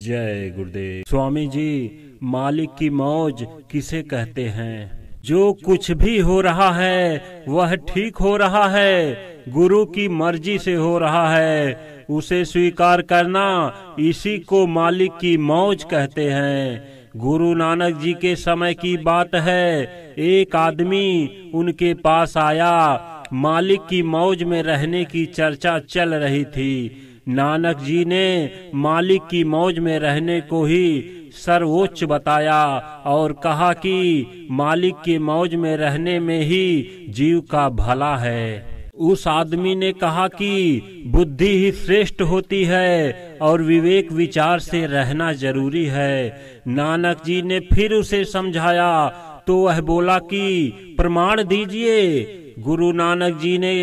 जय गुरुदेव। स्वामी जी, मालिक की मौज किसे कहते हैं? जो कुछ भी हो रहा है वह ठीक हो रहा है, गुरु की मर्जी से हो रहा है, उसे स्वीकार करना, इसी को मालिक की मौज कहते हैं। गुरु नानक जी के समय की बात है, एक आदमी उनके पास आया। मालिक की मौज में रहने की चर्चा चल रही थी। नानक जी ने मालिक की मौज में रहने को ही सर्वोच्च बताया और कहा कि मालिक की मौज में रहने में ही जीव का भला है। उस आदमी ने कहा कि बुद्धि ही श्रेष्ठ होती है और विवेक विचार से रहना जरूरी है। नानक जी ने फिर उसे समझाया तो वह बोला कि प्रमाण दीजिए। गुरु नानक जी ने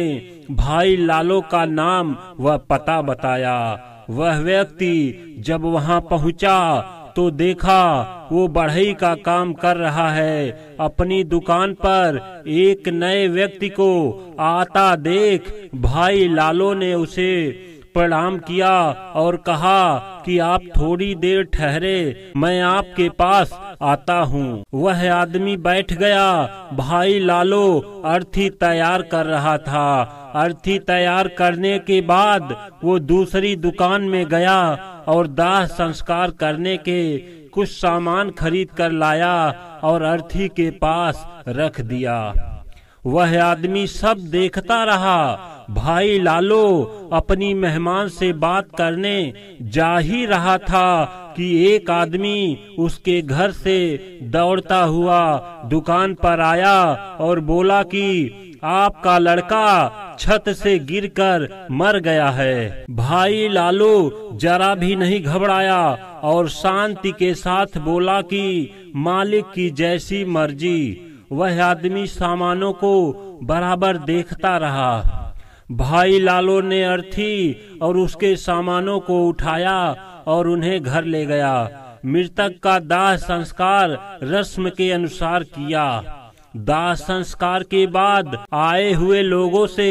भाई लालो का नाम व पता बताया। वह व्यक्ति जब वहां पहुंचा तो देखा वो बढ़ई का काम कर रहा है। अपनी दुकान पर एक नए व्यक्ति को आता देख भाई लालो ने उसे प्रणाम किया और कहा कि आप थोड़ी देर ठहरे, मैं आपके पास आता हूँ। वह आदमी बैठ गया। भाई लालो अर्थी तैयार कर रहा था। अर्थी तैयार करने के बाद वो दूसरी दुकान में गया और दाह संस्कार करने के कुछ सामान खरीद कर लाया और अर्थी के पास रख दिया। वह आदमी सब देखता रहा। भाई लालो अपनी मेहमान से बात करने जा ही रहा था कि एक आदमी उसके घर से दौड़ता हुआ दुकान पर आया और बोला कि आपका लड़का छत से गिरकर मर गया है। भाई लालो जरा भी नहीं घबराया और शांति के साथ बोला कि मालिक की जैसी मर्जी। वह आदमी सामानों को बराबर देखता रहा। भाई लालो ने अर्थी और उसके सामानों को उठाया और उन्हें घर ले गया। मृतक का दाह संस्कार रस्म के अनुसार किया। दाह संस्कार के बाद आए हुए लोगों से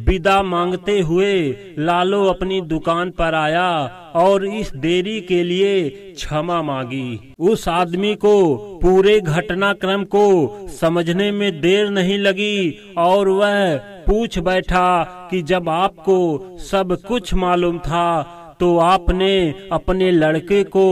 विदा मांगते हुए लालो अपनी दुकान पर आया और इस देरी के लिए क्षमा मांगी। उस आदमी को पूरे घटनाक्रम को समझने में देर नहीं लगी और वह पूछ बैठा कि जब आपको सब कुछ मालूम था तो आपने अपने लड़के को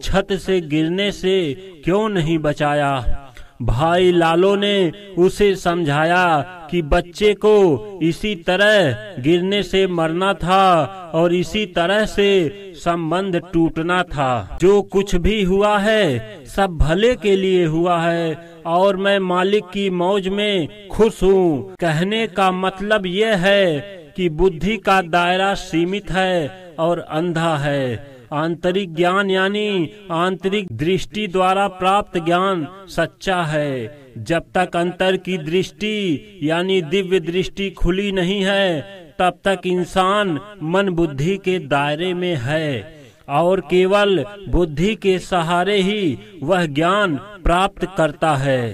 छत से गिरने से क्यों नहीं बचाया? भाई लालो ने उसे समझाया कि बच्चे को इसी तरह गिरने से मरना था और इसी तरह से संबंध टूटना था। जो कुछ भी हुआ है सब भले के लिए हुआ है और मैं मालिक की मौज में खुश हूँ। कहने का मतलब यह है कि बुद्धि का दायरा सीमित है और अंधा है। आंतरिक ज्ञान यानी आंतरिक दृष्टि द्वारा प्राप्त ज्ञान सच्चा है। जब तक अंतर की दृष्टि यानी दिव्य दृष्टि खुली नहीं है तब तक इंसान मन बुद्धि के दायरे में है और केवल बुद्धि के सहारे ही वह ज्ञान प्राप्त करता है।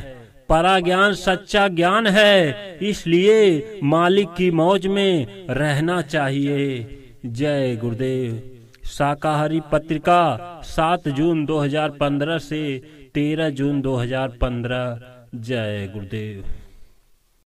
परा ज्ञान सच्चा ज्ञान है, इसलिए मालिक की मौज में रहना चाहिए। जय गुरुदेव। शाकाहारी पत्रिका 7 जून 2015 से 13 जून 2015। जय गुरुदेव।